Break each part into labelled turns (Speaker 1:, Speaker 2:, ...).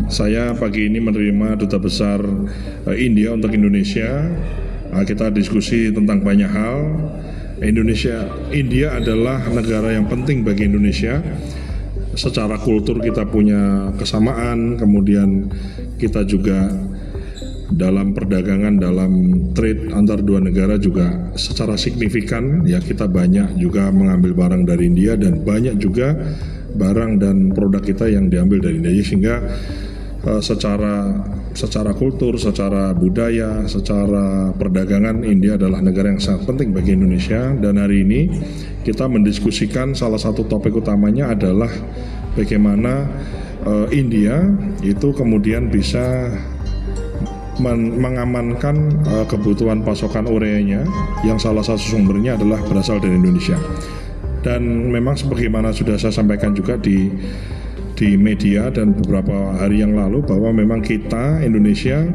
Speaker 1: Saya pagi ini menerima Duta Besar India untuk Indonesia. Kita diskusi tentang banyak hal. India adalah negara yang penting bagi Indonesia. Secara kultur kita punya kesamaan, kemudian kita juga dalam perdagangan, dalam trade antar dua negara juga secara signifikan, ya kita banyak juga mengambil barang dari India dan banyak juga barang dan produk kita yang diambil dari India, sehingga secara kultur, secara budaya, secara perdagangan India adalah negara yang sangat penting bagi Indonesia. Dan hari ini kita mendiskusikan salah satu topik utamanya adalah bagaimana India itu kemudian bisa mengamankan kebutuhan pasokan ureanya yang salah satu sumbernya adalah berasal dari Indonesia. Dan memang sebagaimana sudah saya sampaikan juga di media dan beberapa hari yang lalu, bahwa memang kita Indonesia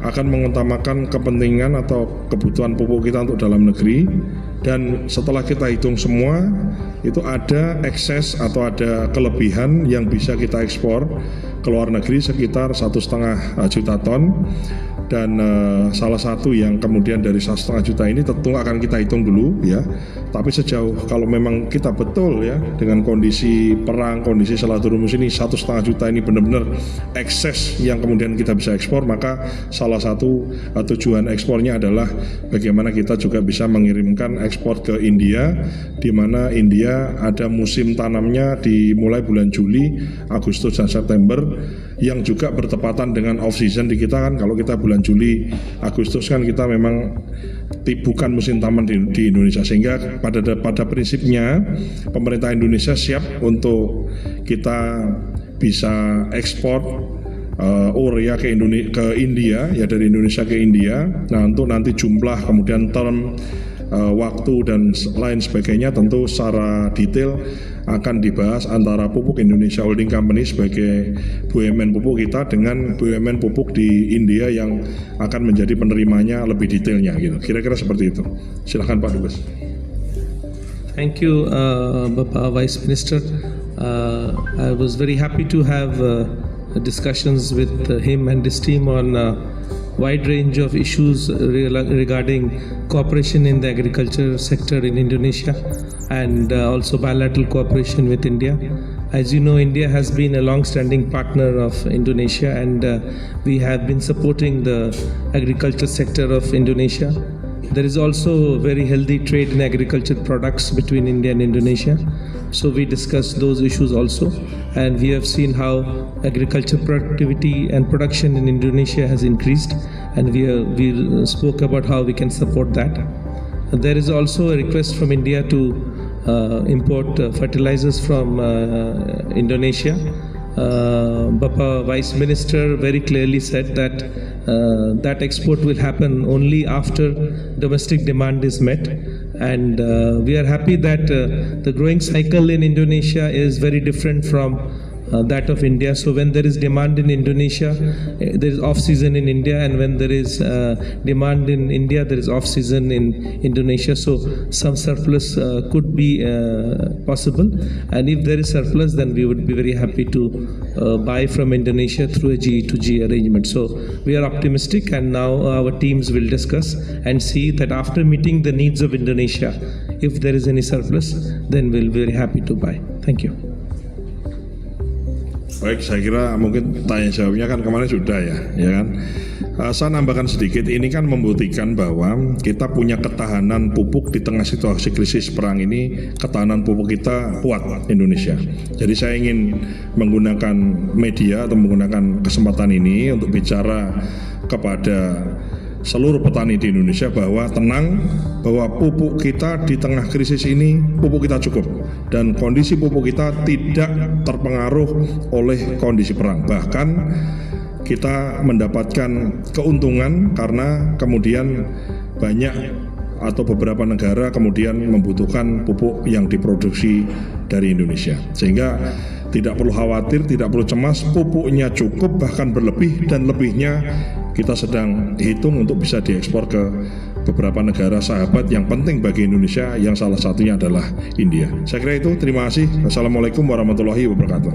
Speaker 1: akan mengutamakan kepentingan atau kebutuhan pupuk kita untuk dalam negeri. Dan setelah kita hitung semua, itu ada ekses atau ada kelebihan yang bisa kita ekspor ke luar negeri sekitar 1,5 juta ton. Dan salah satu yang kemudian dari 1,5 juta ini tentu akan kita hitung dulu, ya. Tapi sejauh kalau memang kita betul, ya, dengan kondisi perang, kondisi Salatul Rumus ini 1,5 juta ini benar-benar ekses yang kemudian kita bisa ekspor, maka salah satu tujuan ekspornya adalah bagaimana kita juga bisa mengirimkan ekspor ke India, di mana India ada musim tanamnya dimulai bulan Juli, Agustus dan September, yang juga bertepatan dengan off season di kita kan. Kalau kita bulan Juli, Agustus kan kita memang bukan musim tanam di Indonesia, sehingga pada prinsipnya pemerintah Indonesia siap untuk kita bisa ekspor urea ke India, ya, dari Indonesia ke India. Nah, untuk nanti jumlah kemudian term, waktu dan lain sebagainya tentu secara detail akan dibahas antara Pupuk Indonesia Holding Company sebagai BUMN pupuk kita dengan BUMN pupuk di India yang akan menjadi penerimanya lebih detailnya, gitu. Kira-kira seperti itu. Silakan Pak Dubes.
Speaker 2: Thank you, Bapak Vice Minister. I was very happy to have discussions with him and his team on wide range of issues regarding cooperation in the agriculture sector in Indonesia and also bilateral cooperation with India. As you know, India has been a long-standing partner of Indonesia, and we have been supporting the agriculture sector of Indonesia. There is also very healthy trade in agriculture products between India and Indonesia. So we discussed those issues also, and we have seen how agriculture productivity and production in Indonesia has increased, and we spoke about how we can support that. There is also a request from India to import fertilizers from Indonesia. Bapa Vice Minister very clearly said that that export will happen only after domestic demand is met, and we are happy that the growing cycle in Indonesia is very different from that of India. So when there is demand in Indonesia, there is off season in India, and when there is demand in India, there is off season in Indonesia. So some surplus could be possible, and if there is surplus, then we would be very happy to buy from Indonesia through a G2G arrangement. So we are optimistic, and now our teams will discuss and see that after meeting the needs of Indonesia, if there is any surplus, then we'll be very happy to buy. Thank you.
Speaker 1: Baik, saya kira mungkin tanya jawabnya kan kemarin sudah, ya kan. Saya nambahkan sedikit, ini kan membuktikan bahwa kita punya ketahanan pupuk di tengah situasi krisis perang ini. Ketahanan pupuk kita kuat Indonesia. Jadi saya ingin menggunakan media atau menggunakan kesempatan ini untuk bicara kepada seluruh petani di Indonesia bahwa tenang, bahwa pupuk kita di tengah krisis ini, pupuk kita cukup, dan kondisi pupuk kita tidak terpengaruh oleh kondisi perang. Bahkan kita mendapatkan keuntungan karena kemudian banyak atau beberapa negara kemudian membutuhkan pupuk yang diproduksi dari Indonesia, sehingga tidak perlu khawatir, tidak perlu cemas, pupuknya cukup bahkan berlebih, dan lebihnya kita sedang hitung untuk bisa diekspor ke beberapa negara sahabat yang penting bagi Indonesia, yang salah satunya adalah India. Saya kira itu, terima kasih. Wassalamualaikum warahmatullahi wabarakatuh.